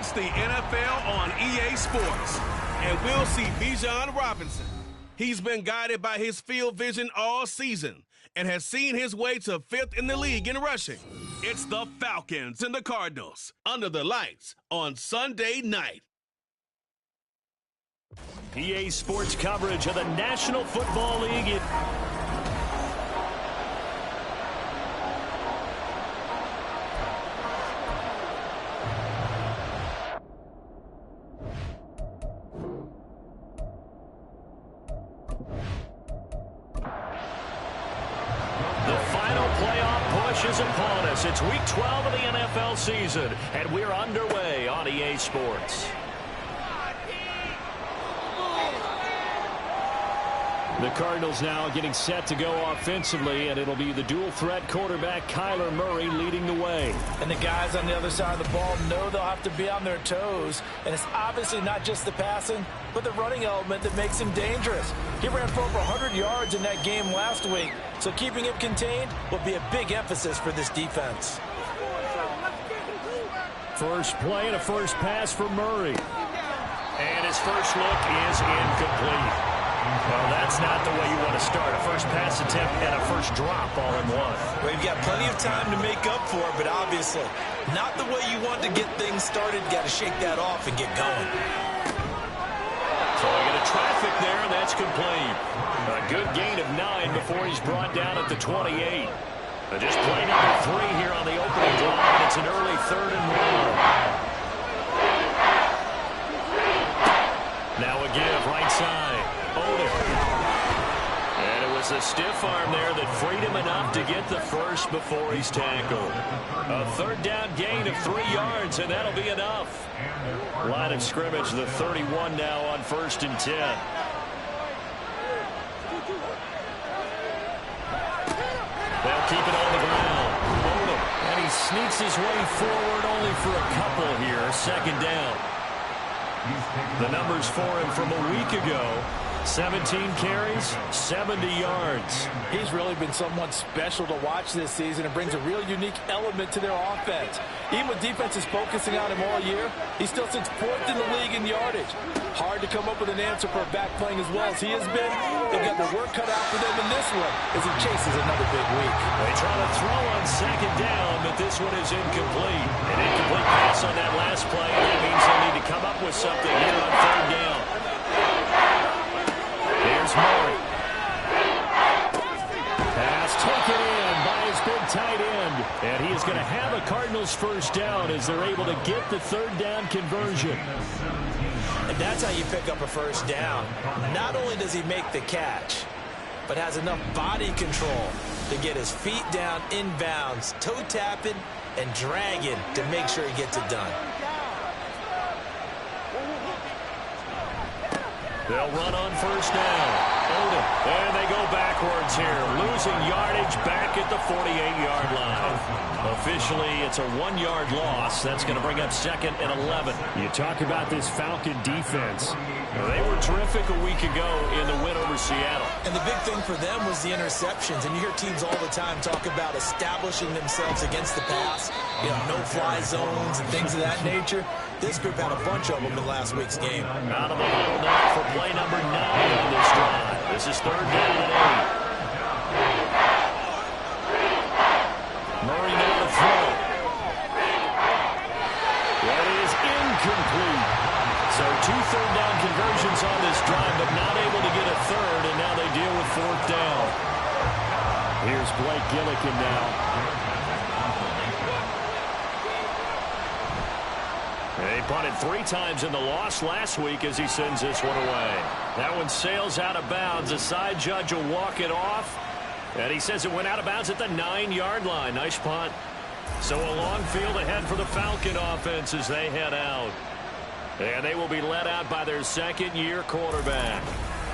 It's the NFL on EA Sports, and we'll see Bijan Robinson. He's been guided by his field vision all season and has seen his way to 5th in the league in rushing. It's the Falcons and the Cardinals under the lights on Sunday night. EA Sports coverage of the National Football League. Is upon us. It's week 12 of the NFL season, and we're underway on EA Sports. The Cardinals now getting set to go offensively, and it'll be the dual-threat quarterback Kyler Murray leading the way. And the guys on the other side of the ball know they'll have to be on their toes, and it's obviously not just the passing, but the running element that makes him dangerous. He ran for over 100 yards in that game last week, so keeping him contained will be a big emphasis for this defense. First play and a first pass for Murray. And his first look is incomplete. Well, that's not the way you want to start. A first pass attempt and a first drop all in one. Well, you've got plenty of time to make up for it, but obviously not the way you want to get things started. Got to shake that off and get going. Throwing into traffic there, and that's complete. A good gain of 9 before he's brought down at the 28. Just play number 3 here on the opening drive, and it's an early 3rd and 1. Now a give, right side. And it was a stiff arm there that freed him enough to get the first before he's tackled. A 3rd down gain of 3 yards, and that'll be enough. Line of scrimmage, the 31 now on 1st and 10. They'll keep it on the ground. And he sneaks his way forward only for a couple here. 2nd down. The numbers for him from a week ago. 17 carries, 70 yards. He's really been somewhat special to watch this season and brings a real unique element to their offense. Even with defenses focusing on him all year, he still sits 4th in the league in yardage. Hard to come up with an answer for a back playing as well as he has been. They've got their work cut out for them in this one as he chases another big week. They try to throw on 2nd down, but this one is incomplete. An incomplete pass on that last play, and that means they'll need to come up with something here on 3rd down. Here's Murray. Pass taken in by his big tight end. And he is going to have a Cardinals first down as they're able to get the 3rd down conversion. And that's how you pick up a first down. Not only does he make the catch, but has enough body control to get his feet down inbounds, toe tapping and dragging to make sure he gets it done. They'll run on 1st down. And they go backwards here. Losing yardage back at the 48-yard line. Officially, it's a 1-yard loss. That's going to bring up 2nd and 11. You talk about this Falcon defense. They were terrific a week ago in the win over Seattle. And the big thing for them was the interceptions. And you hear teams all the time talk about establishing themselves against the pass. You know, no-fly zones and things of that nature. This group had a bunch of them in last week's game. Out of the huddle now for play number 9 on this drive. This is 3rd down and 8. Murray now to throw. That is incomplete. So 2 3rd down conversions on this drive, but not able to get a 3rd, and now they deal with 4th down. Here's Blake Gillikin now. They punted 3 times in the loss last week as he sends this one away. That one sails out of bounds. The side judge will walk it off. And he says it went out of bounds at the 9-yard line. Nice punt. So a long field ahead for the Falcon offense as they head out. And they will be led out by their 2nd-year quarterback.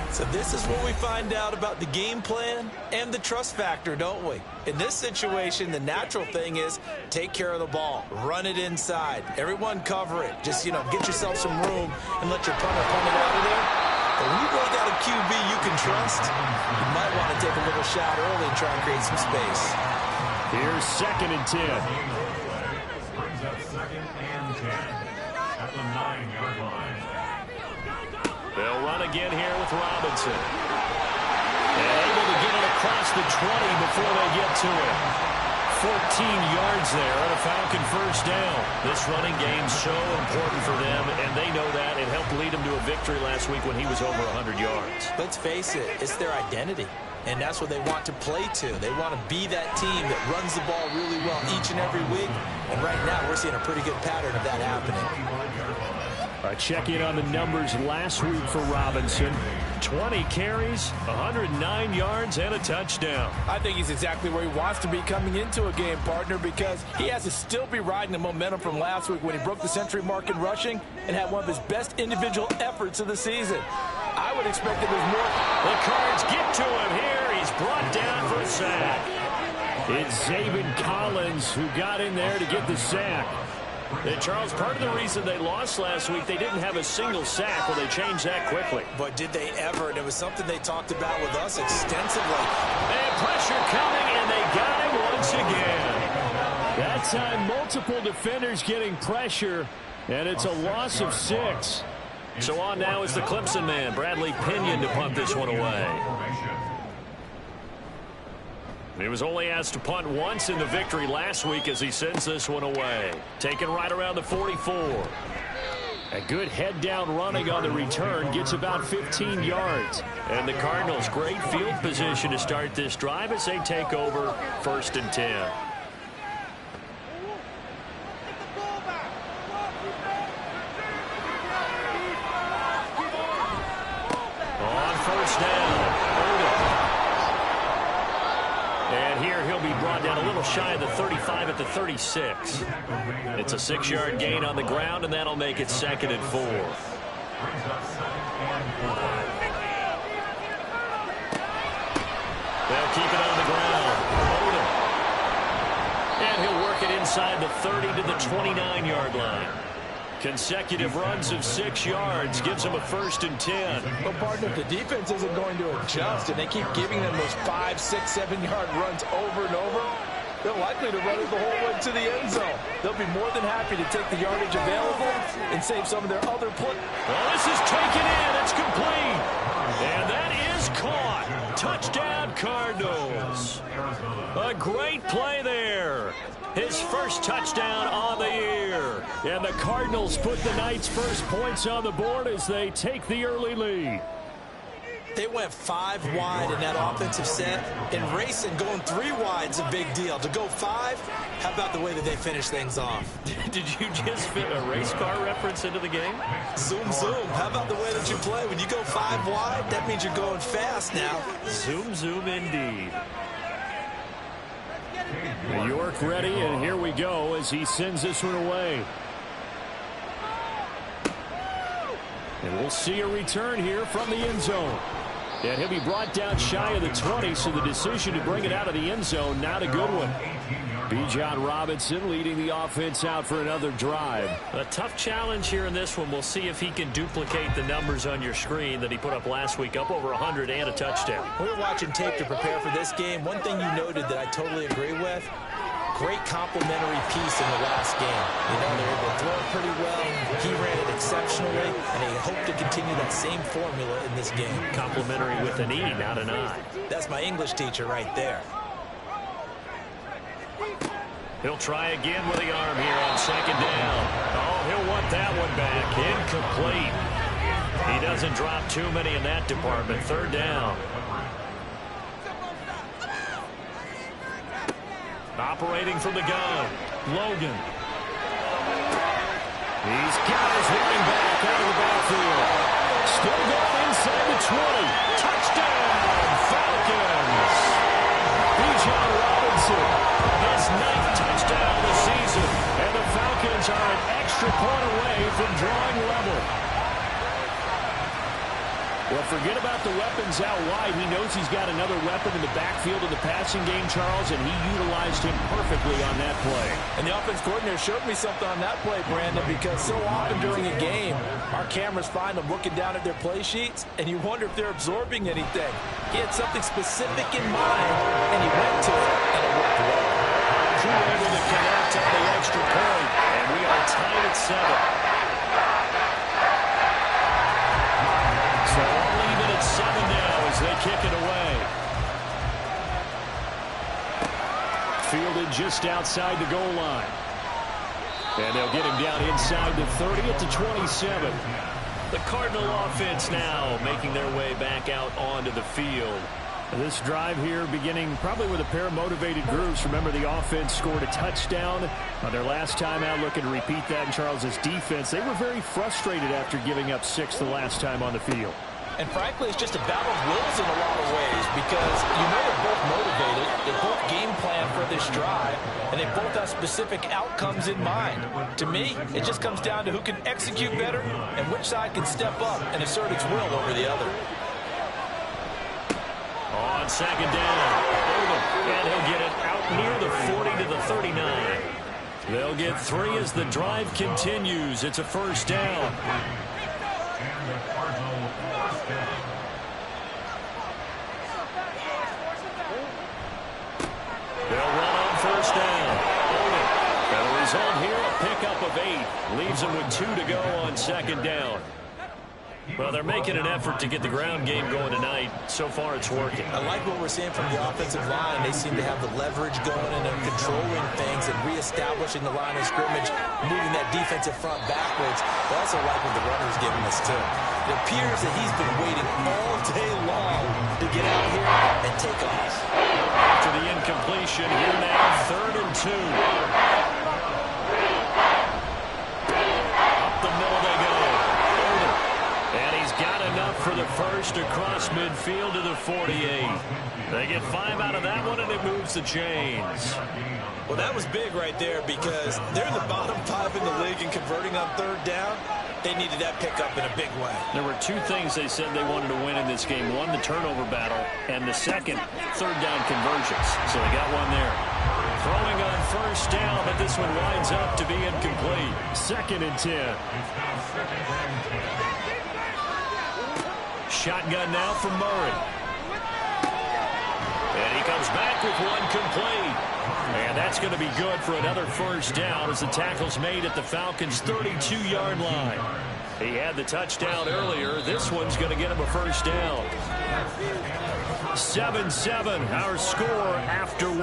So this is what we find out about the game plan and the trust factor, don't we? In this situation, the natural thing is take care of the ball. Run it inside. Everyone cover it. Just, get yourself some room and let your punter punt it out of there. But when you really got a QB you can trust, you might want to take a little shot early and try and create some space. Here's 2nd and 10. at the 9-yard line. They'll run again here with Robinson. And able to get it across the 20 before they get to it. 14 yards there and a Falcon first down. This running game's so important for them, and they know that. It helped lead them to a victory last week when he was over 100 yards. Let's face it, it's their identity. And that's what they want to play to. They want to be that team that runs the ball really well each and every week. And right now, we're seeing a pretty good pattern of that happening. Check in on the numbers last week for Robinson. 20 carries, 109 yards, and a touchdown. I think he's exactly where he wants to be coming into a game, partner, because he has to still be riding the momentum from last week when he broke the century mark in rushing and had one of his best individual efforts of the season. I would expect that there's more. The Cards get to him here. He's brought down for a sack. It's Zaven Collins who got in there to get the sack. And Charles, part of the reason they lost last week, they didn't have a single sack. Well, they changed that quickly. But did they ever? And it was something they talked about with us extensively. And pressure coming, and they got him once again. That time, multiple defenders getting pressure, and it's a loss of 6. So on now is the Clemson man, Bradley Pinion, to punt this one away. He was only asked to punt once in the victory last week as he sends this one away. Taken right around the 44. A good head down running on the return, gets about 15 yards. And the Cardinals, great field position to start this drive as they take over 1st and 10. On 1st down. And here he'll be brought down a little shy of the 35 at the 36. It's a 6-yard gain on the ground, and that'll make it 2nd and 4. They'll keep it on the ground. And he'll work it inside the 30 to the 29-yard line. Consecutive runs of 6 yards gives them a 1st and 10. But, partner, if the defense isn't going to adjust and they keep giving them those 5, 6, 7-yard runs over and over, they're likely to run it the whole way to the end zone. They'll be more than happy to take the yardage available and save some of their other plays. Well, this is taken in. It's complete. And that is caught. Touchdown, Cardinals. A great play there. His first touchdown on the year. And the Cardinals put the night's first points on the board as they take the early lead. They went 5 wide in that offensive set, and racing going 3 wide is a big deal. To go 5, how about the way that they finish things off? Did you just fit a race car reference into the game? Zoom, zoom. How about the way that you play? When you go 5 wide, that means you're going fast now. Zoom, zoom indeed. York ready, and here we go as he sends this one away. And we'll see a return here from the end zone. And he'll be brought down shy of the 20, so the decision to bring it out of the end zone, not a good one. Bijan Robinson leading the offense out for another drive. A tough challenge here in this one. We'll see if he can duplicate the numbers on your screen that he put up last week, up over 100 and a touchdown. We were watching tape to prepare for this game. One thing you noted that I totally agree with, great complimentary piece in the last game. You know, they were able to throw it pretty well. He ran it exceptionally, and they hope to continue that same formula in this game. Complimentary with an E, not an I. That's my English teacher right there. He'll try again with the arm here on 2nd down. Oh, he'll want that one back. Incomplete. He doesn't drop too many in that department. 3rd down. Operating from the gun, Logan. He's got his running back out of the backfield. Still going inside the 20. Touchdown, Falcons. Bijan Robinson, his 9th touchdown of the season. And the Falcons are an extra point away from drawing level. Well, forget about the weapons out wide. He knows he's got another weapon in the backfield of the passing game, Charles, and he utilized him perfectly on that play. And the offense coordinator showed me something on that play, Brandon, because so often during a game, our cameras find them looking down at their play sheets, and you wonder if they're absorbing anything. He had something specific in mind, and he went to it, and it worked well. Able to connect on the extra point, and we are tied at 7. kick it away. Fielded just outside the goal line. And they'll get him down inside the 30 at the 27. The Cardinal offense now making their way back out onto the field. This drive here beginning probably with a pair of motivated groups. Remember, the offense scored a touchdown on their last time out, looking to repeat that in Charles's defense. They were very frustrated after giving up 6 the last time on the field. And frankly, it's just a battle of wills in a lot of ways because you know they're both motivated, they both game plan for this drive, and they both have specific outcomes in mind. To me, it just comes down to who can execute better and which side can step up and assert its will over the other. On second down, and he'll get it out near the 40 to the 39. They'll get 3 as the drive continues. It's a first down. They'll run on first down. And the result here, a pickup of 8. Leaves them with 2 to go on second down. Well, they're making an effort to get the ground game going tonight. So far, it's working. I like what we're seeing from the offensive line. They seem to have the leverage going and they're controlling things and reestablishing the line of scrimmage, moving that defensive front backwards. I also like what the runner's giving us, too. It appears that he's been waiting all day long to get out here and take off. To the incompletion here now, 3rd and 2. Up the middle they go. And he's got enough for the first across midfield to the 48. They get 5 out of that one, and it moves the chains. Well, that was big right there because they're in the bottom 5 in the league and converting on 3rd down. They needed that pickup in a big way. There were 2 things they said they wanted to win in this game. One, the turnover battle, and the second, 3rd down conversions. So they got one there. Throwing on first down, but this one winds up to be incomplete. 2nd and 10. Shotgun now from Murray. And he comes back with one complete. And that's going to be good for another first down as the tackle's made at the Falcons' 32-yard line. He had the touchdown earlier. This one's going to get him a first down. 7-7, our score after 1.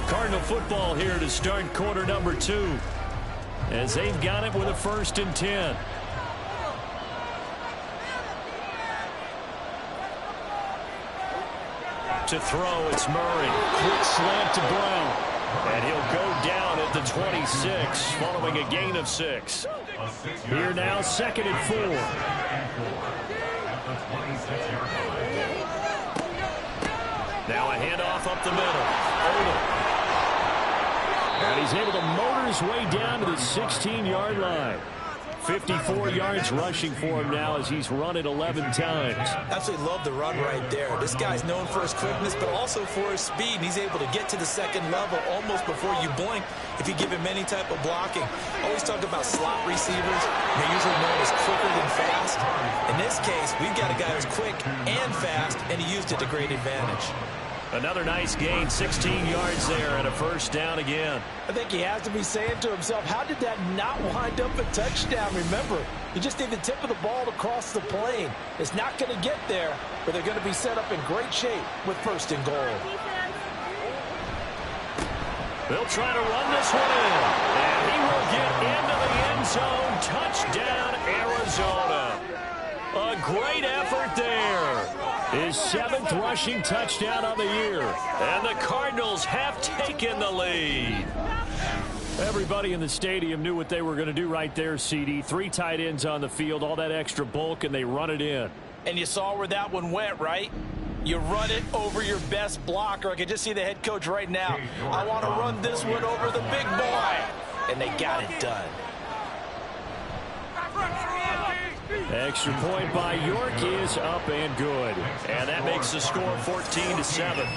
Cardinal football here to start quarter number 2. As they've got it with a 1st and 10. To throw, it's Murray. Quick slant to Brown. And he'll go down at the 26, following a gain of 6. Here now, 2nd and 4. Now a handoff up the middle. And he's able to motor his way down to the 16-yard line. 54 yards rushing for him now as he's run it 11 times. Absolutely love the run right there. This guy's known for his quickness, but also for his speed. And he's able to get to the 2nd level almost before you blink if you give him any type of blocking. Always talk about slot receivers. They're usually known as quicker than fast. In this case, we've got a guy who's quick and fast, and he used it to great advantage. Another nice gain, 16 yards there, and a first down again. I think he has to be saying to himself, how did that not wind up a touchdown? Remember, you just need the tip of the ball to cross the plane. It's not going to get there, but they're going to be set up in great shape with 1st and goal. They'll try to run this one in, and he will get into the end zone. Touchdown, Arizona. A great effort there. His 7th rushing touchdown of the year. And the Cardinals have taken the lead. Everybody in the stadium knew what they were going to do right there, CD. 3 tight ends on the field, all that extra bulk, and they run it in. And you saw where that one went, right? You run it over your best blocker. I can just see the head coach right now. I want to run this one over the big boy. And they got it done. Extra point by York is up and good. And that makes the score 14-7.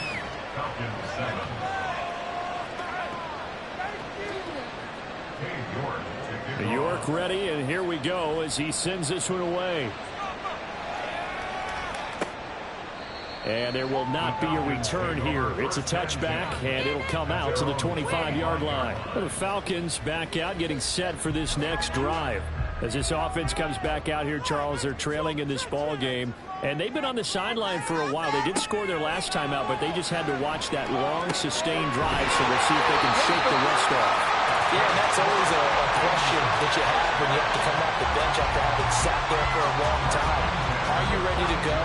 York ready, and here we go as he sends this one away. And there will not be a return here. It's a touchback, and it'll come out to the 25-yard line. The Falcons back out, getting set for this next drive. As this offense comes back out here, Charles, they're trailing in this ball game, and they've been on the sideline for a while. They did score their last time out, but they just had to watch that long, sustained drive, so we'll see if they can shake the rust off. Yeah, and that's always a question that you have when you have to come off the bench after having sat there for a long time. Are you ready to go?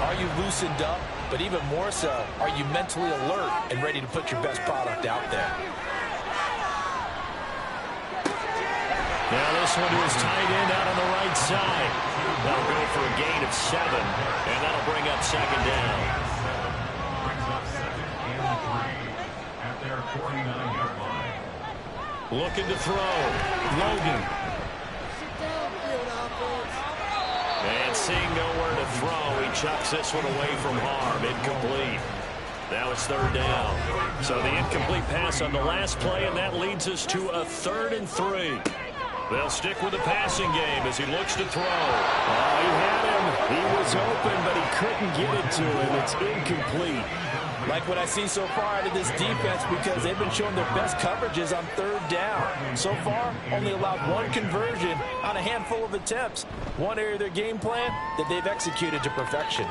Are you loosened up? But even more so, are you mentally alert and ready to put your best product out there? Now this one to his tight end out on the right side. They'll go for a gain of 7, and that'll bring up second down. Looking to throw. Logan. And seeing nowhere to throw, he chucks this one away from harm. Incomplete. Now it's third down. So the incomplete pass on the last play, and that leads us to a 3rd and 3. They'll stick with the passing game as he looks to throw. Oh, he had him. He was open, but he couldn't get it to him. It's incomplete. Like what I see so far out of this defense, because they've been showing their best coverages on 3rd down. So far, only allowed 1 conversion on a handful of attempts. One area of their game plan that they've executed to perfection.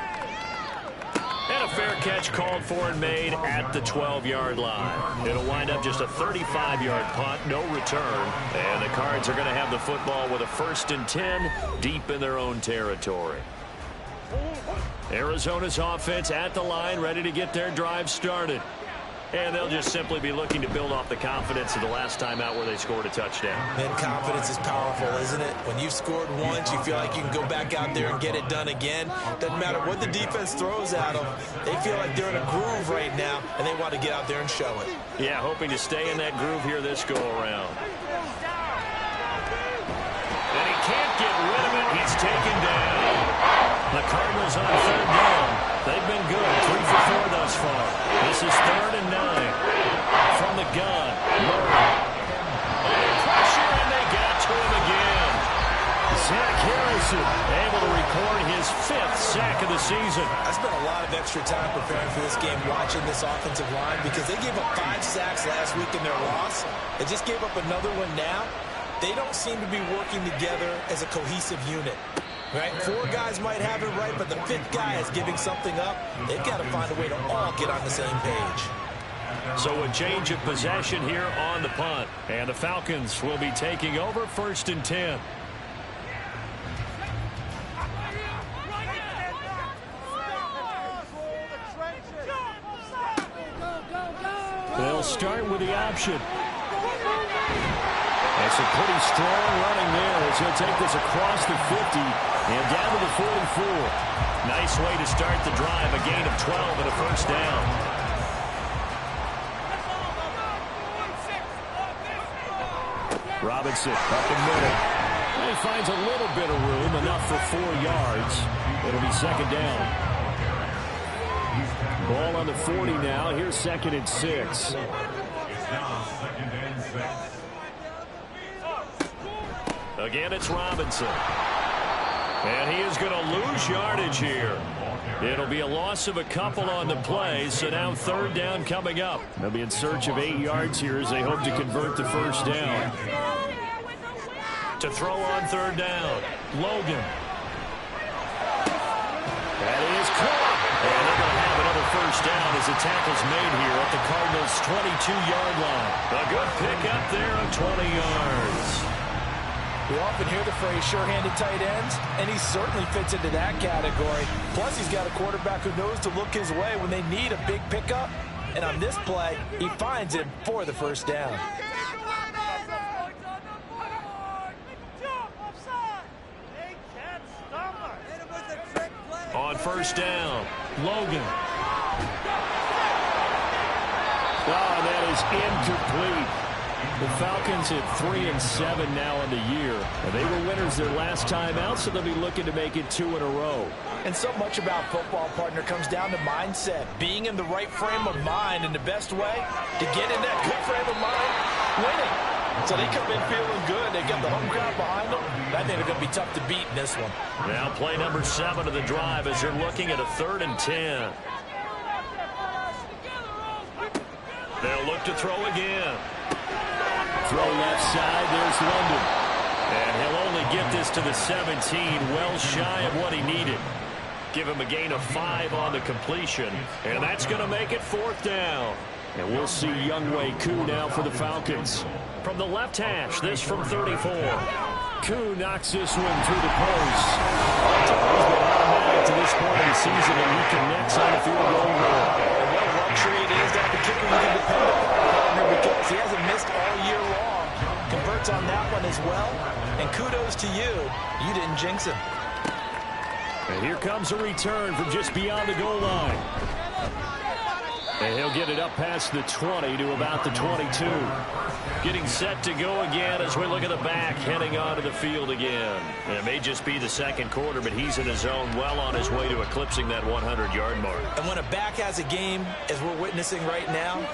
And a fair catch called for and made at the 12-yard line. It'll wind up just a 35-yard punt, no return. And the Cards are going to have the football with a 1st and 10 deep in their own territory. Arizona's offense at the line, ready to get their drive started. And they'll just simply be looking to build off the confidence of the last time out where they scored a touchdown. And confidence is powerful, isn't it? When you've scored once, you feel like you can go back out there and get it done again. Doesn't matter what the defense throws at them. They feel like they're in a groove right now, and they want to get out there and show it. Yeah, hoping to stay in that groove here this go-around. And he can't get rid of it. He's taken down. The Cardinals on 3rd down. They've been good, 3 for 4 thus far. This is 3rd and 9. From the gun, Murray. Under pressure, and they got to him again. Zach Harrison able to record his 5th sack of the season. I spent a lot of extra time preparing for this game, watching this offensive line, because they gave up 5 sacks last week in their loss. They just gave up another one now. They don't seem to be working together as a cohesive unit. Right? 4 guys might have it right, but the 5th guy is giving something up. They've got to find a way to all get on the same page. So a change of possession here on the punt. And the Falcons will be taking over 1st and 10. They'll start with the option. That's a pretty strong running there as he'll take this across the 50 and down to the 44. Nice way to start the drive, a gain of 12 and a 1st down. Robinson up the middle. And he finds a little bit of room, enough for 4 yards. It'll be 2nd down. Ball on the 40 now. Here's 2nd and 6. Again, it's Robinson. And he is going to lose yardage here. It'll be a loss of a couple on the play, so now 3rd down coming up. They'll be in search of 8 yards here as they hope to convert the 1st down. To throw on 3rd down, Logan. That is caught. And they're going to have another 1st down as the tackle's made here at the Cardinals' 22-yard line. A good pick up there of 20 yards. We often hear the phrase sure-handed tight ends, and he certainly fits into that category. Plus, he's got a quarterback who knows to look his way when they need a big pickup. And on this play, he finds him for the 1st down. On 1st down, Logan. Oh, that is incomplete. The Falcons at 3-7 now on the year. And they were winners their last time out, so they'll be looking to make it 2 in a row. And so much about football, partner, comes down to mindset. Being in the right frame of mind, and the best way to get in that good frame of mind, winning. So they come in feeling good. They got the home crowd behind them. I think they're going to be tough to beat in this one. Now play number 7 of the drive as they're looking at a 3rd and 10. They'll look to throw again. Throw left side, there's London. And he'll only get this to the 17, well shy of what he needed. Give him a gain of 5 on the completion, and that's going to make it 4th down. And we'll see Younghoe Koo now for the Falcons. From the left hash, this from 34. Koo knocks this one through the post. He's been automatic to this point of the season, and he connects on the field goal line. And what a luxury it is to have a kicker you can depend on, because he hasn't missed all year long. Converts on that one as well. And kudos to you. You didn't jinx him. And here comes a return from just beyond the goal line. And he'll get it up past the 20 to about the 22. Getting set to go again as we look at the back, heading onto the field again. And it may just be the second quarter, but he's in his zone, well on his way to eclipsing that 100-yard mark. And when a back has a game, as we're witnessing right now,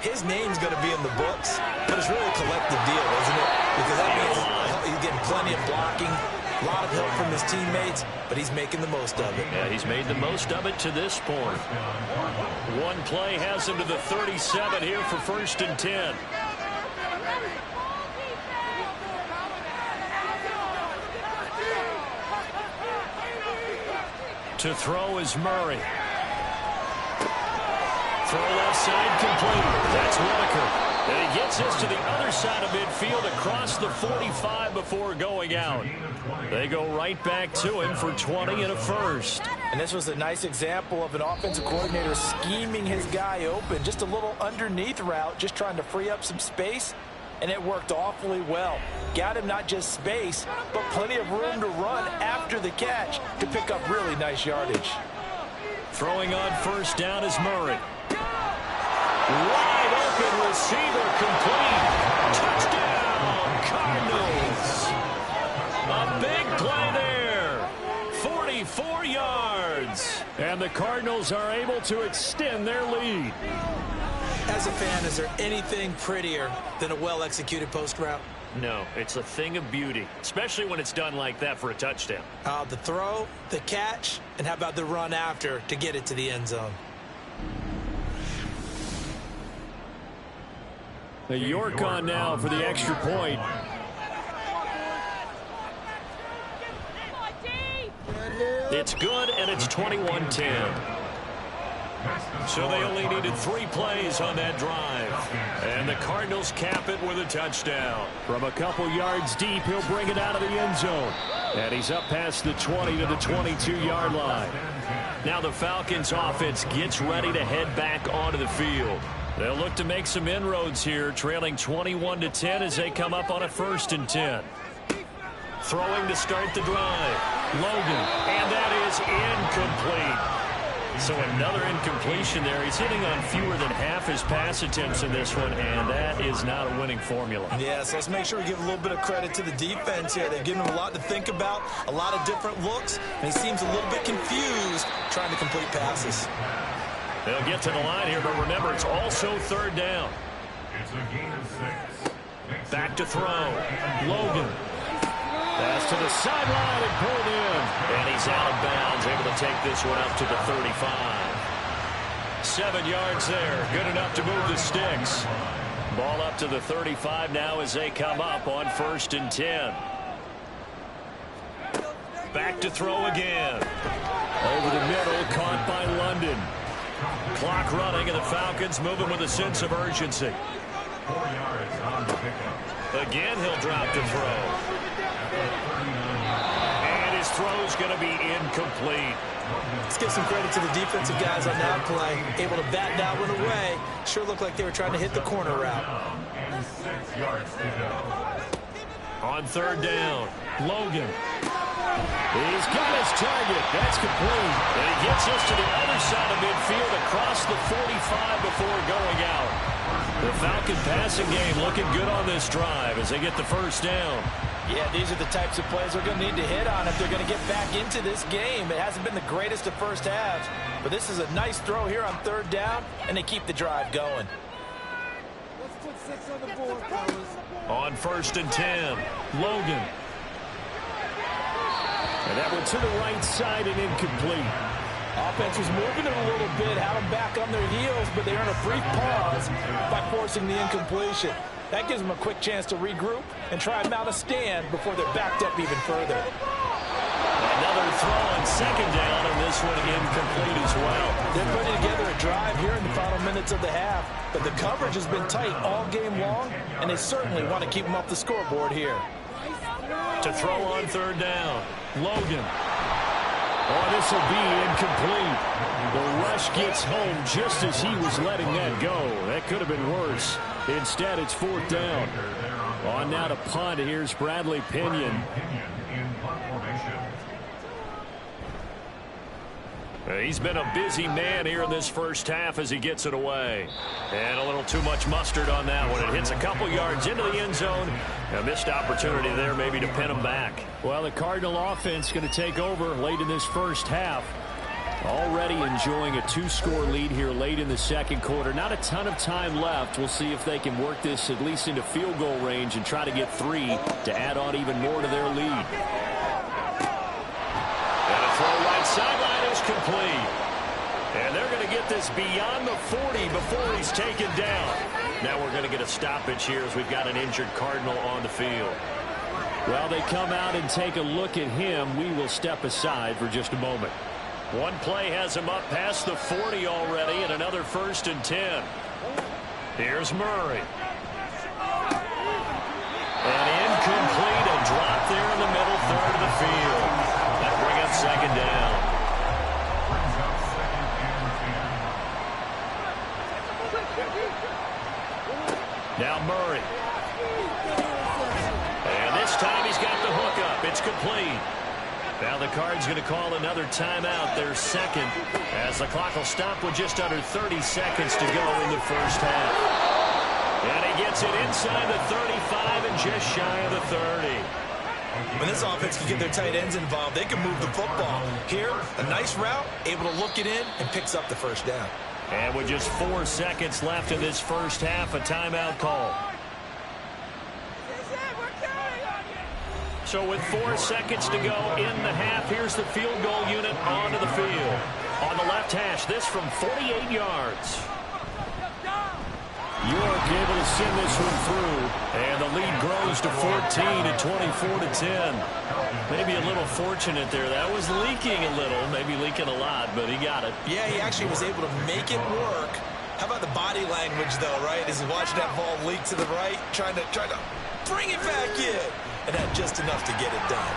his name's going to be in the books, but it's really a collective deal, isn't it? Because that means he's getting plenty of blocking, a lot of help from his teammates, but he's making the most of it. Yeah, he's made the most of it to this point. One play has him to the 37 here for 1st and 10. To throw is Murray. Throw left side complete. That's Whitaker. And he gets this to the other side of midfield across the 45 before going out. They go right back to him for 20 and a first. And this was a nice example of an offensive coordinator scheming his guy open. Just a little underneath route, just trying to free up some space. And it worked awfully well. Got him not just space, but plenty of room to run after the catch to pick up really nice yardage. Throwing on 1st down is Murray. Wide open receiver complete. Touchdown, Cardinals. A big play there. 44 yards. And the Cardinals are able to extend their lead. As a fan, is there anything prettier than a well-executed post route? No, it's a thing of beauty, especially when it's done like that for a touchdown. The throw, the catch, and how about the run after to get it to the end zone? The York on now for the extra point. It's good, and it's 21-10. So they only needed 3 plays on that drive. And the Cardinals cap it with a touchdown. From a couple yards deep, he'll bring it out of the end zone. And he's up past the 20 to the 22-yard line. Now the Falcons offense gets ready to head back onto the field. They'll look to make some inroads here, trailing 21-10 as they come up on a 1st and 10. Throwing to start the drive. Logan, and that is incomplete. So another incompletion there. He's hitting on fewer than half his pass attempts in this one, and that is not a winning formula. Yeah, so let's make sure we give a little bit of credit to the defense here. They've given him a lot to think about, a lot of different looks, and he seems a little bit confused trying to complete passes. They'll get to the line here, but remember, it's also 3rd down. Back to throw. Logan. Pass to the sideline and pulled in. And he's out of bounds, able to take this one up to the 35. 7 yards there, good enough to move the sticks. Ball up to the 35 now as they come up on 1st and 10. Back to throw again. Over the middle, caught by London. Clock running, and the Falcons moving with a sense of urgency. 4 yards on the pickup. Again, he'll drop to throw. And his throw's going to be incomplete. Let's give some credit to the defensive guys on that play. Able to bat that one away. Sure looked like they were trying to hit the corner route. And 6 yards to go. On 3rd down, Logan. He's got his target. That's complete. And he gets us to the other side of midfield across the 45 before going out. The Falcon passing game looking good on this drive as they get the 1st down. Yeah, these are the types of plays they're going to need to hit on if they're going to get back into this game. It hasn't been the greatest of first halves, but this is a nice throw here on 3rd down, and they keep the drive going. Let's put 6 on the board, fellas. On 1st and 10, Logan. And that one to the right side and incomplete. Offense was moving it a little bit, had them back on their heels, but they earned a brief pause by forcing the incompletion. That gives them a quick chance to regroup and try and mount a stand before they're backed up even further. Another throw on second down, and this one incomplete as well. They're putting together a drive here in the final minutes of the half, but the coverage has been tight all game long, and they certainly want to keep them off the scoreboard here. To throw on third down, Logan. Oh, this will be incomplete. The rush gets home just as he was letting that go. That could have been worse. Instead, it's fourth down. On now to punt. Here's Bradley Pinion. He's been a busy man here in this first half as he gets it away. And a little too much mustard on that one. It hits a couple yards into the end zone. A missed opportunity there maybe to pin him back. Well, the Cardinal offense going to take over late in this first half. Already enjoying a 2-score lead here late in the second quarter. Not a ton of time left. We'll see if they can work this at least into field goal range and try to get 3 to add on even more to their lead. And a throw right sideline is complete. And they're going to get this beyond the 40 before he's taken down. Now we're going to get a stoppage here as we've got an injured Cardinal on the field. Well, they come out and take a look at him. We will step aside for just a moment. One play has him up past the 40 already, and another 1st and 10. Here's Murray. And incomplete, a drop there in the middle third of the field. That bring up second down. Now Murray. And this time he's got the hook up. It's complete. Now the Cards going to call another timeout, their second, as the clock will stop with just under 30 seconds to go in the first half. And he gets it inside the 35 and just shy of the 30. When this offense can get their tight ends involved, they can move the football. Here, a nice route, able to look it in, and picks up the first down. And with just 4 seconds left in this first half, a timeout call. So with 4 seconds to go in the half, here's the field goal unit onto the field. On the left hash, this from 48 yards. York able to send this one through, and the lead grows to 14 and 24 to 10. Maybe a little fortunate there. That was leaking a little, maybe leaking a lot, but he got it. Yeah, he actually was able to make it work. How about the body language, though, right? As he watched that ball leak to the right, trying to bring it back in. And had just enough to get it done.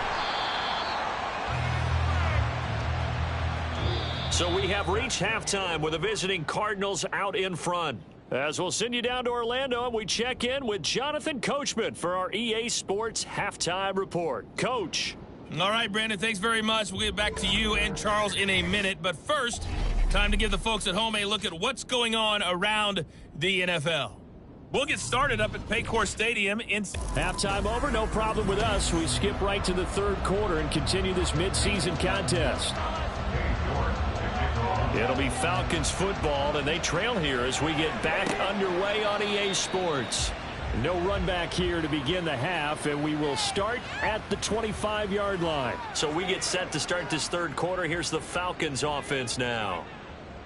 So we have reached halftime with the visiting Cardinals out in front. As we'll send you down to Orlando, and we check in with Jonathan Coachman for our EA Sports Halftime Report. Coach. All right, Brandon, thanks very much. We'll get back to you and Charles in a minute. But first, time to give the folks at home a look at what's going on around the NFL. We'll get started up at Paycor Stadium. Halftime over, no problem with us. We skip right to the third quarter and continue this midseason contest. It'll be Falcons football, and they trail here as we get back underway on EA Sports. No run back here to begin the half, and we will start at the 25-yard line. So we get set to start this third quarter. Here's the Falcons offense now.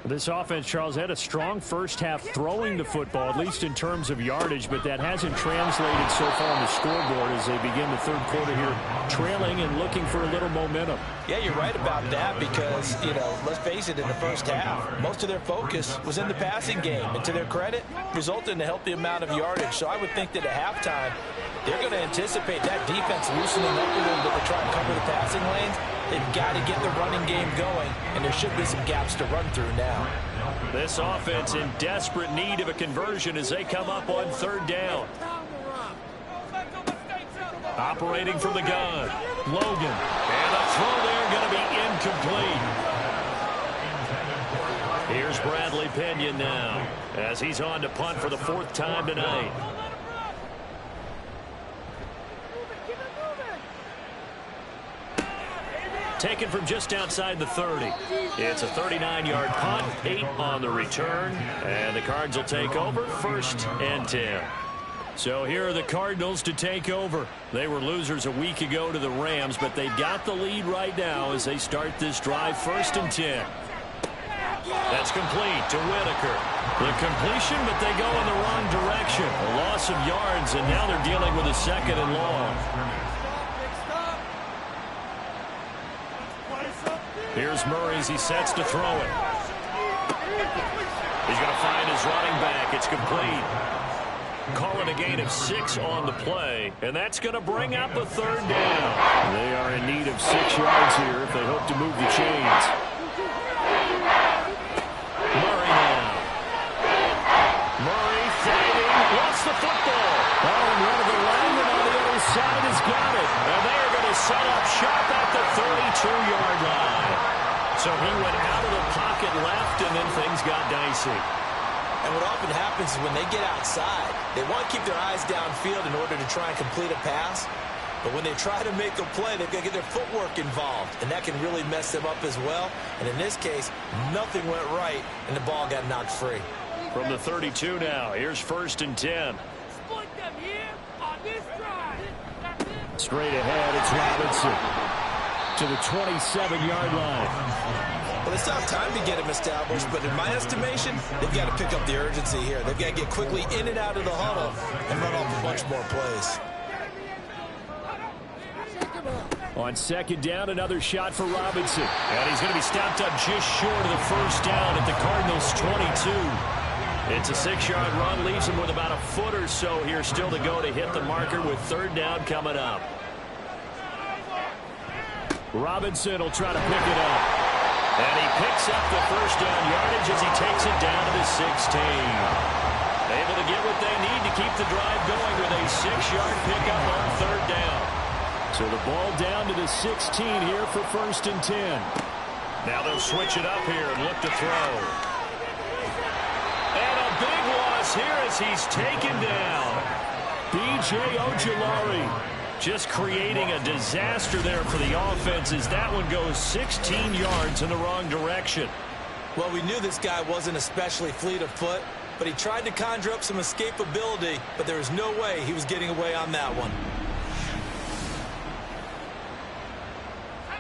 This offense, Charles, had a strong first half throwing the football, at least in terms of yardage, but that hasn't translated so far on the scoreboard as they begin the third quarter here, trailing and looking for a little momentum. Yeah, you're right about that because, let's face it, in the first half, most of their focus was in the passing game. And to their credit, resulted in a healthy amount of yardage. So I would think that at halftime, they're going to anticipate that defense loosening up a little bit to try and cover the passing lanes. They've got to get the running game going, and there should be some gaps to run through now. This offense in desperate need of a conversion as they come up on third down. Operating from the gun, Logan. And the throw there going to be incomplete. Here's Bradley Pinion now as he's on to punt for the 4th time tonight. Taken from just outside the 30. It's a 39-yard punt, 8 on the return, and the Cards will take over 1st and 10. So here are the Cardinals to take over. They were losers a week ago to the Rams, but they've got the lead right now as they start this drive 1st and 10. That's complete to Whitaker. The completion, but they go in the wrong direction. A loss of yards, and now they're dealing with a 2nd and long. Here's Murray as he sets to throw it. He's going to find his running back. It's complete. Calling a gain of 6 on the play, and that's going to bring up a 3rd down. They are in need of 6 yards here if they hope to move the chains. Murray now. Murray fighting. Lost the football. Oh, and one of the linemen on the other side has got it. And they are going to set up shop at the 32-yard line. So he went out of the pocket left, and then things got dicey. And what often happens is when they get outside, they want to keep their eyes downfield in order to try and complete a pass. But when they try to make a play, they've got to get their footwork involved, and that can really mess them up as well. And in this case, nothing went right, and the ball got knocked free. From the 32 now, here's 1st and 10. Straight ahead, it's Robinson to the 27-yard line. Well, it's not time to get him established, but in my estimation, they've got to pick up the urgency here. They've got to get quickly in and out of the huddle and run off a bunch more plays. On 2nd down, another shot for Robinson. And he's going to be stopped up just short of the 1st down at the Cardinals' 22. It's a 6-yard run, leaves him with about a foot or so here still to go to hit the marker with 3rd down coming up. Robinson will try to pick it up. And he picks up the 1st down yardage as he takes it down to the 16. Able to get what they need to keep the drive going with a 6-yard pickup on 3rd down. So the ball down to the 16 here for 1st and 10. Now they'll switch it up here and look to throw. And a big loss here as he's taken down. B.J. Ojulari. Just creating a disaster there for the offense as that one goes 16 yards in the wrong direction. Well, we knew this guy wasn't especially fleet of foot, but he tried to conjure up some escapability, but there was no way he was getting away on that one.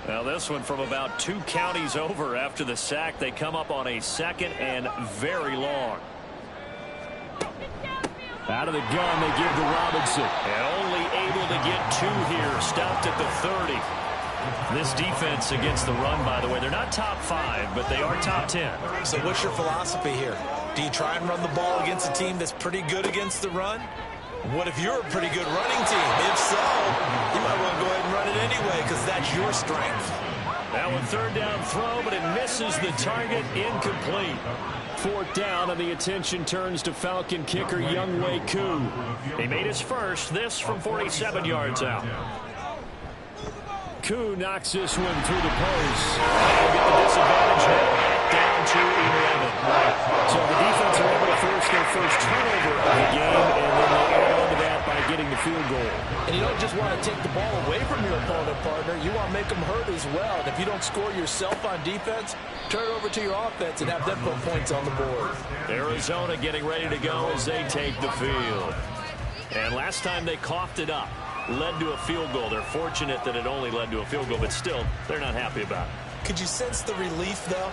Now this one from about 2 counties over after the sack. They come up on a 2nd and very long. Out of the gun, they give to Robinson. And only able to get 2 here. Stopped at the 30. This defense against the run, by the way, they're not top 5, but they are top 10. So what's your philosophy here? Do you try and run the ball against a team that's pretty good against the run? What if you're a pretty good running team? If so, you might want to go ahead and run it anyway because that's your strength. That one 3rd down throw, but it misses the target. Incomplete. 4th down, and the attention turns to Falcon kicker Younghoe Koo. He made his first, this from 47 yards out. Koo knocks this one through the post. They'll get the disadvantage now, back down to 11. So the defense are able to force their first turnover of the game, and then they add on to that by getting the field goal. And you don't just want to take the ball away from your opponent, partner. You want to make them hurt as well. And if you don't score yourself on defense, turn it over to your offense and have them put points on the board. Arizona getting ready to go as they take the field. And last time they coughed it up, led to a field goal. They're fortunate that it only led to a field goal, but still, they're not happy about it. Could you sense the relief, though,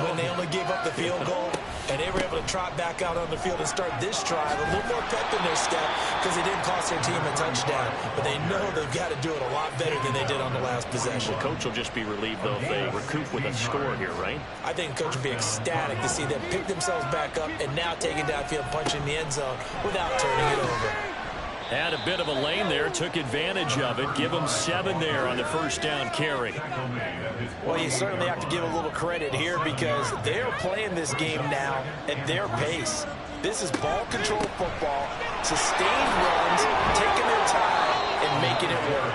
when they only gave up the field goal and they were able to trot back out on the field and start this drive a little more pep in their step because they didn't cost their team a touchdown, but they know they've got to do it a lot better than they did on the last possession. The coach will just be relieved, though, if they recoup with a score here, right? I think the coach will be ecstatic to see them pick themselves back up and now take it downfield, punching the end zone without turning it over. Had a bit of a lane there, took advantage of it. Give them 7 there on the 1st down carry. Well, you certainly have to give a little credit here because they're playing this game now at their pace. This is ball control football, sustained runs, taking their time, and making it work.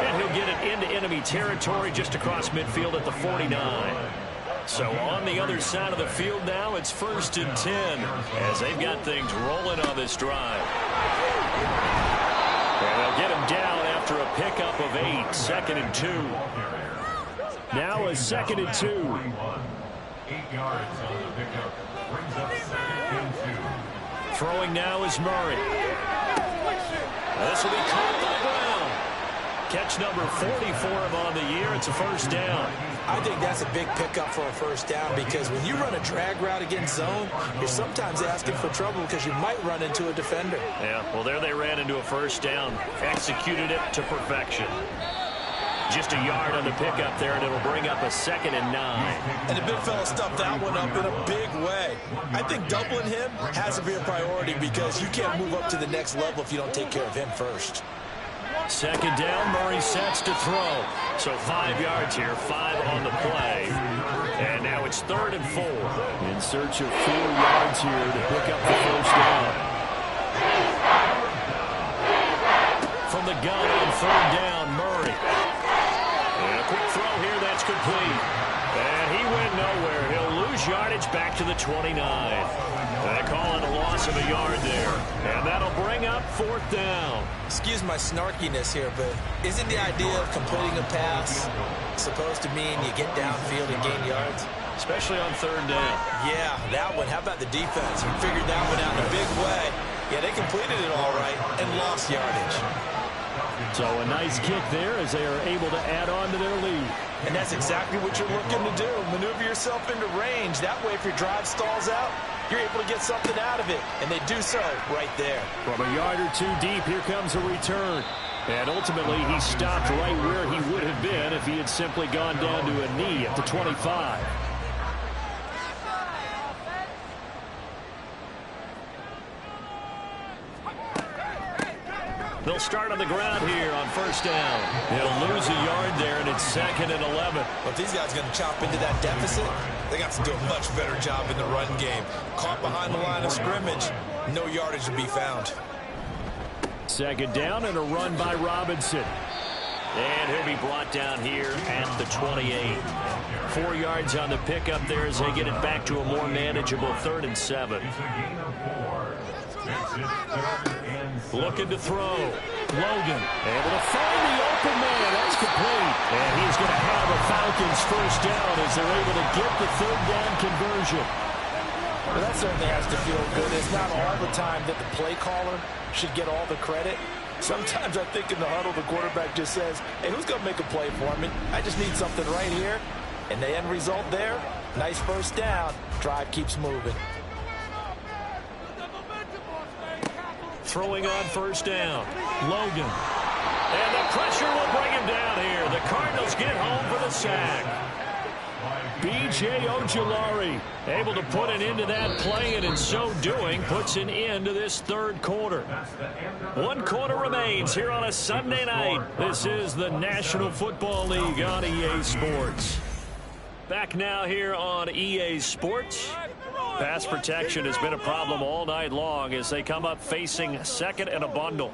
And he'll get it into enemy territory just across midfield at the 49. So on the other side of the field now, it's 1st and 10 as they've got things rolling on this drive. And they'll get him down after a pickup of 8, 2nd and 2. Now a 2nd and 2. 8 yards on the pickup. Brings up 2nd and 2. Throwing now is Murray. This will be caught by Brown. Catch number 40 for him on the year. It's a first down. I think that's a big pickup for a first down because when you run a drag route against zone, you're sometimes asking for trouble because you might run into a defender. Yeah, well, there they ran into a first down. Executed it to perfection. Just a yard on the pickup there, and it'll bring up a 2nd and 9. And the big fella stuffed that one up in a big way. I think doubling him has to be a priority because you can't move up to the next level if you don't take care of him first. 2nd down, Murray sets to throw. So 5 yards here, 5 on the play. And now it's 3rd and 4. In search of 4 yards here to pick up the first down. From the gun on 3rd down, Murray. And a quick throw here, that's complete. And he went nowhere. He'll lose yardage back to the 29. They call it a loss of a yard there. And that'll bring up 4th down. Excuse my snarkiness here, but isn't the idea of completing a pass supposed to mean you get downfield and gain yards? Especially on 3rd down. Yeah, that one. How about the defense? We figured that one out in a big way. Yeah, they completed it all right and lost yardage. So a nice kick there as they are able to add on to their lead. And that's exactly what you're looking to do. Maneuver yourself into range. That way, if your drive stalls out, you're able to get something out of it. And they do so right there. From a yard or 2 deep, here comes a return. And ultimately, he stopped right where he would have been if he had simply gone down to a knee at the 25. They'll start on the ground here on 1st down. He'll lose a yard there, and it's 2nd and 11. But if these guys are going to chop into that deficit, they got to do a much better job in the run game. Caught behind the line of scrimmage, no yardage to be found. 2nd down and a run by Robinson. And he'll be brought down here at the 28. 4 yards on the pickup there as they get it back to a more manageable 3rd and 7. Looking to throw. Logan able to find the open man. That's complete. And he's going to have a Falcons first down as they're able to get the 3rd down conversion. Well, that certainly has to feel good. It's not all the time that the play caller should get all the credit. Sometimes I think in the huddle, the quarterback just says, hey, who's going to make a play for me? I just need something right here. And the end result there, nice first down. Drive keeps moving. Throwing on 1st down. Logan. And the pressure will bring him down here. The Cardinals get home for the sack. B.J. Ojulari able to put an end to that play, and in so doing puts an end to this 3rd quarter. 1 quarter remains here on a Sunday night. This is the National Football League on EA Sports. Back now here on EA Sports. Pass protection has been a problem all night long as they come up facing 2nd and a bundle.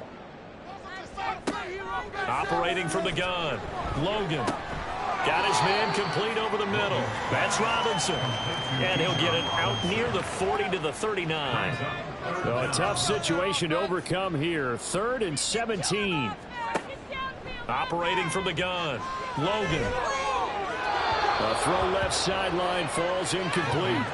Operating from the gun. Logan. Got his man complete over the middle. That's Robinson. And he'll get it out near the 40 to the 39. So a tough situation to overcome here. 3rd and 17. Operating from the gun. Logan. A throw left sideline falls incomplete.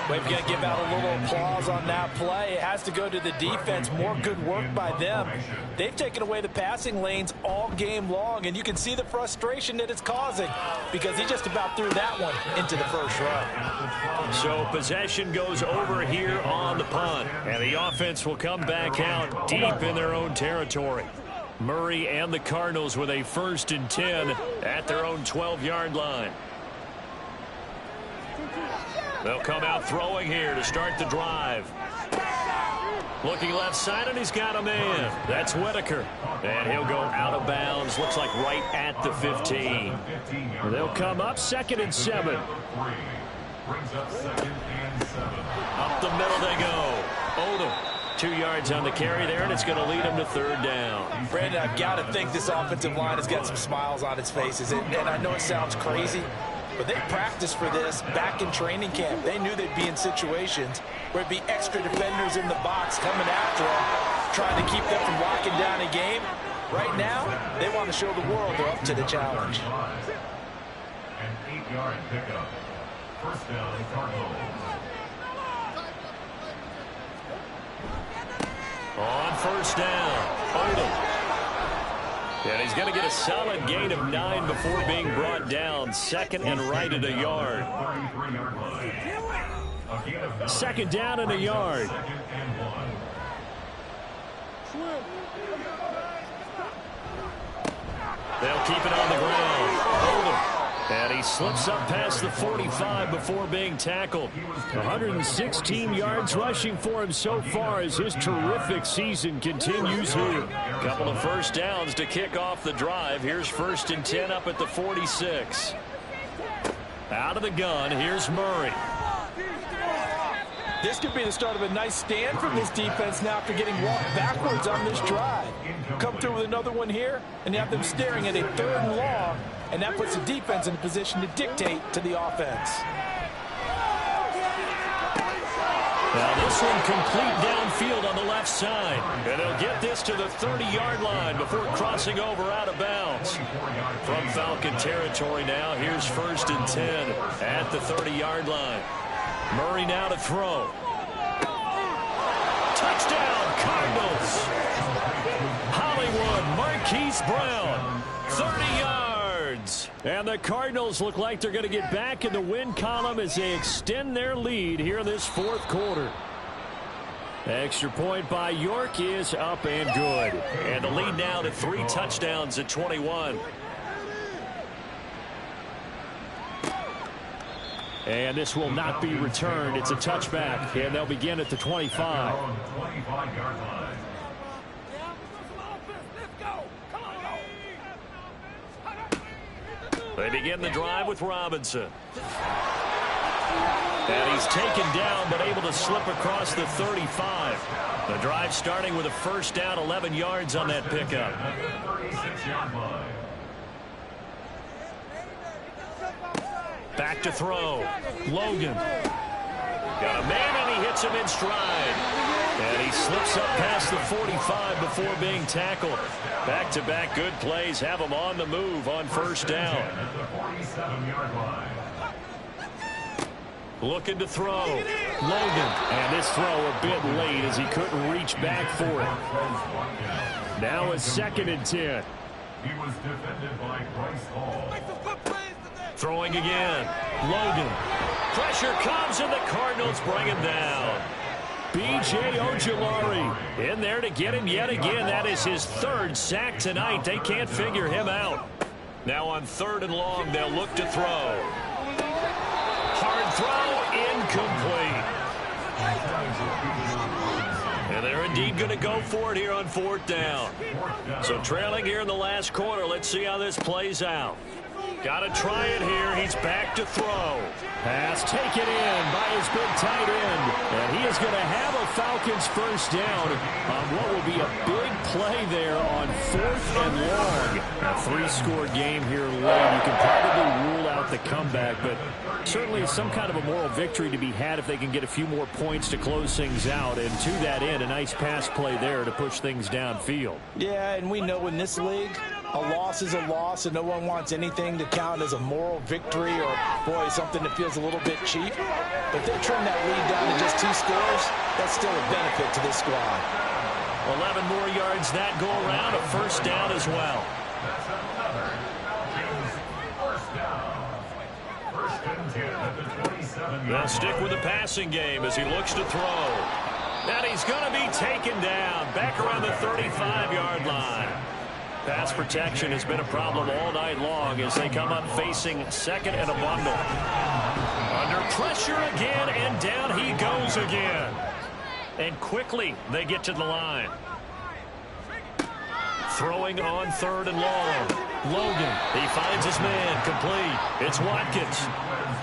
We've got to give out a little applause on that play. It has to go to the defense. More good work by them. They've taken away the passing lanes all game long, and you can see the frustration that it's causing because he just about threw that one into the first run. So possession goes over here on the punt, and the offense will come back out deep in their own territory. Murray and the Cardinals with a 1st and 10 at their own 12-yard line. They'll come out throwing here to start the drive. Looking left side, and he's got a man. That's Whitaker. And he'll go out of bounds. Looks like right at the 15. They'll come up 2nd and 7. Up the middle they go. Odom. 2 yards on the carry there, and it's going to lead him to 3rd down. Brandon, I've got to think this offensive line has got some smiles on its faces. And I know it sounds crazy, but they practiced for this back in training camp. They knew they'd be in situations where it'd be extra defenders in the box coming after them, trying to keep them from locking down a game. Right now, they want to show the world they're up to the challenge. An 8-yard pickup. First down, Cardinals. On 1st down, Odom. And he's going to get a solid gain of 9 before being brought down. Second and right at a yard. Second down and a yard. They'll keep it on the ground. Hold him. And he slips up past the 45 before being tackled. 116 yards rushing for him so far as his terrific season continues here. Couple of first downs to kick off the drive. Here's 1st and 10 up at the 46. Out of the gun, here's Murray. This could be the start of a nice stand from this defense now after getting walked backwards on this drive. Come through with another one here, and you have them staring at a 3rd and long, and that puts the defense in a position to dictate to the offense. Now this one complete downfield on the left side. And they'll get this to the 30-yard line before crossing over out of bounds. From Falcon territory now, here's 1st and 10 at the 30-yard line. Murray now to throw. Touchdown, Cardinals. Hollywood, Marquise Brown, 30 yards. And the Cardinals look like they're going to get back in the win column as they extend their lead here in this 4th quarter. Extra point by York is up and good. And the lead now to 3 touchdowns at 21. And this will not be returned. It's a touchback, and they'll begin at the 25. They begin the drive with Robinson. And he's taken down, but able to slip across the 35. The drive starting with a first down, 11 yards on that pickup. Back to throw. Logan. Got a man, and he hits him in stride. And he slips up past the 45 before being tackled. Back-to-back good plays have him on the move on first down. Looking to throw. Logan. And this throw a bit late as he couldn't reach back for it. Now it's 2nd and 10. He was defended by Bryce Hall. Throwing again. Logan. Pressure comes, and the Cardinals bring him down. B.J. Ojulari in there to get him yet again. That is his 3rd sack tonight. They can't figure him out. Now on 3rd and long, they'll look to throw. Hard throw, incomplete. And they're indeed going to go for it here on 4th down. So trailing here in the last quarter. Let's see how this plays out. Got to try it here. He's back to throw. Pass taken in by his big tight end. And he is going to have a Falcons first down on what will be a big play there on 4th and long. A 3-score game here late. You can probably rule out the comeback, but certainly some kind of a moral victory to be had if they can get a few more points to close things out. And to that end, a nice pass play there to push things downfield. Yeah, and we know in this league, a loss is a loss, and no one wants anything to count as a moral victory or, boy, something that feels a little bit cheap. But if they trim that lead down to just 2 scores, that's still a benefit to this squad. 11 more yards that go around, a first down as well. They'll stick with the passing game as he looks to throw. And he's going to be taken down back around the 35-yard line. Pass protection has been a problem all night long as they come up facing 2nd and a bundle. Under pressure again, and down he goes again. And quickly they get to the line. Throwing on 3rd and long. Logan, he finds his man, complete. It's Watkins.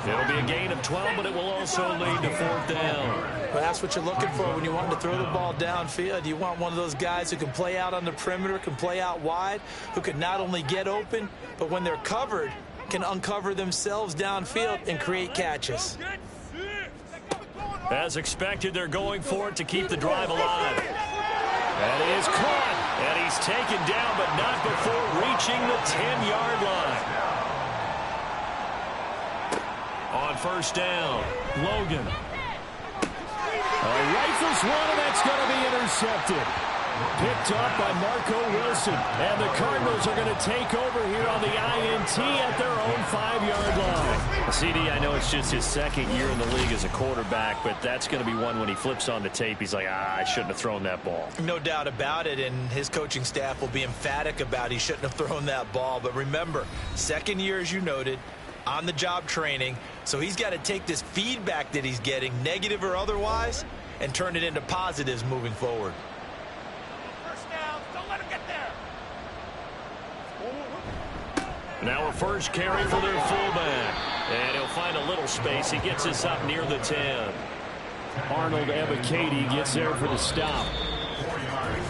It'll be a gain of 12, but it will also lead to 4th down. Well, that's what you're looking for when you want to throw the ball downfield. You want one of those guys who can play out on the perimeter, can play out wide, who can not only get open, but when they're covered, can uncover themselves downfield and create catches. As expected, they're going for it to keep the drive alive. That is caught, and he's taken down, but not before reaching the 10-yard line. On first down, Logan. Rifles one, and that's going to be intercepted. Picked up by Marco Wilson. And the Cardinals are going to take over here on the INT at their own 5-yard line. CD, I know it's just his second year in the league as a quarterback, but that's going to be one when he flips on the tape. He's like, I shouldn't have thrown that ball. No doubt about it, and his coaching staff will be emphatic about he shouldn't have thrown that ball. But remember, second year, as you noted, on-the-job training, so he's got to take this feedback that he's getting, negative or otherwise, and turn it into positives moving forward. First down, don't let him get there. Now a first carry for their fullback. And he'll find a little space. He gets us up near the 10. Arnold Ebiketie gets there for the stop.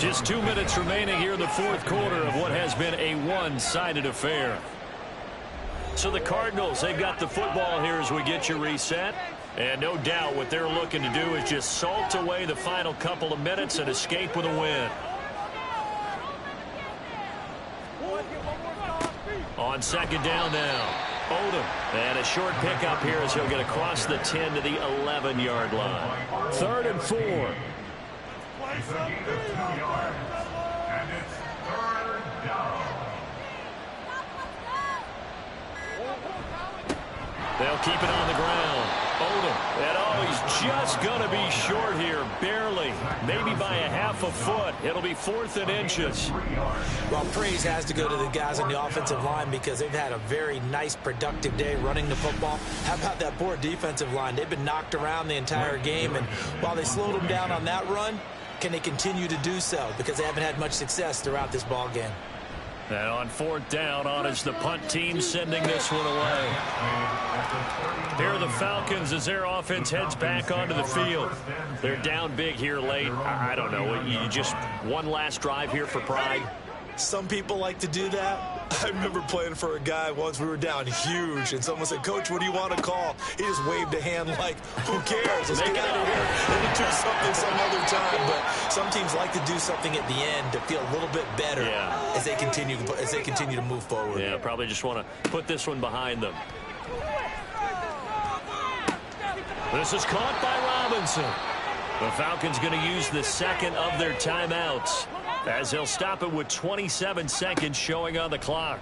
Just 2 minutes remaining here in the fourth quarter of what has been a one-sided affair. So the Cardinals, they've got the football here as we get you reset. And no doubt what they're looking to do is just salt away the final couple of minutes and escape with a win. On second down now, Odom. And a short pickup here as he'll get across the 10 to the 11-yard line. 3rd and 4. It's a gain of 2 yards, and it's 3rd down. They'll keep it on the ground. Odom. And he's just going to be short here, barely, maybe by a half a foot. It'll be 4th and inches. Well, praise has to go to the guys on the offensive line because they've had a very nice, productive day running the football. How about that poor defensive line? They've been knocked around the entire game, and while they slowed them down on that run, can they continue to do so? Because they haven't had much success throughout this ball game. And on 4th down, on is the punt team sending this one away. Here are the Falcons as their offense heads back onto the field. They're down big here late. I don't know. You just one last drive here for pride. Some people like to do that. I remember playing for a guy once. We were down huge, and someone said, "Coach, what do you want to call?" He just waved a hand like, "Who cares? Let's get out of here. We'll do something some other time." But some teams like to do something at the end to feel a little bit better as they continue to move forward. Yeah, probably just want to put this one behind them. This is caught by Robinson. The Falcons going to use the second of their timeouts, as they'll stop it with 27 seconds showing on the clock.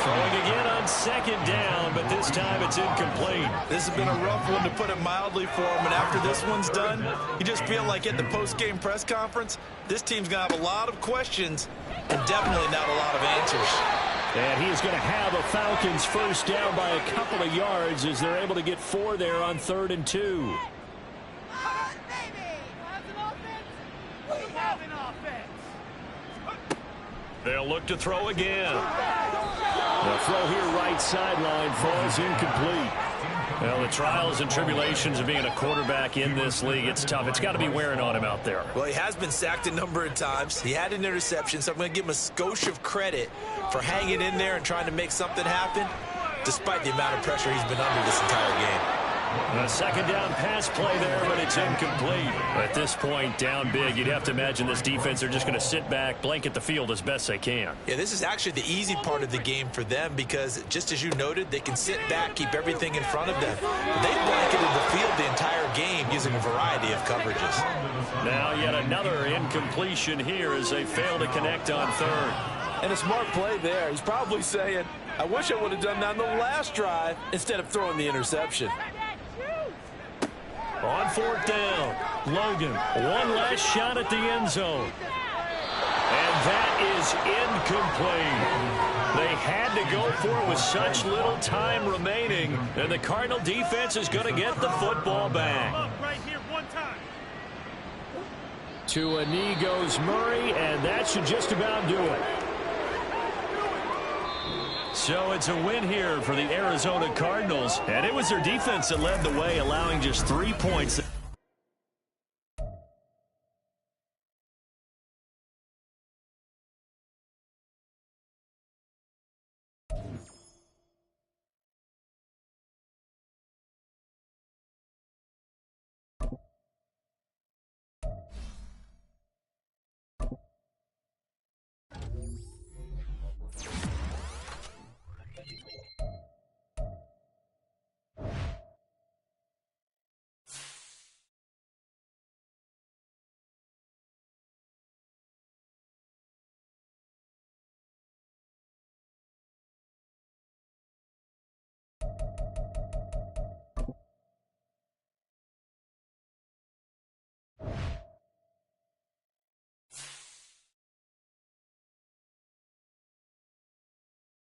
Throwing again on second down, but this time it's incomplete. This has been a rough one, to put it mildly, for him. And after this one's done, you just feel like at the post-game press conference, this team's going to have a lot of questions and definitely not a lot of answers. And he is going to have a Falcons first down by a couple of yards as they're able to get 4 there on 3rd and 2. They'll look to throw again. The throw here right sideline falls incomplete. Well, the trials and tribulations of being a quarterback in this league, it's tough. It's got to be wearing on him out there. Well, he has been sacked a number of times. He had an interception, so I'm going to give him a skosh of credit for hanging in there and trying to make something happen, despite the amount of pressure he's been under this entire game. A second down pass play there, but it's incomplete. At this point, down big, you'd have to imagine this defense are just going to sit back, blanket the field as best they can. Yeah, this is actually the easy part of the game for them because, just as you noted, they can sit back, keep everything in front of them. They've blanketed the field the entire game using a variety of coverages. Now yet another incompletion here as they fail to connect on 3rd. And a smart play there. He's probably saying, I wish I would have done that on the last drive instead of throwing the interception. On 4th down, Logan, one last shot at the end zone. And that is incomplete. They had to go for it with such little time remaining, and the Cardinal defense is going to get the football back. Right here, one time. To a knee goes Murray, and that should just about do it. So it's a win here for the Arizona Cardinals, and it was their defense that led the way, allowing just 3 points.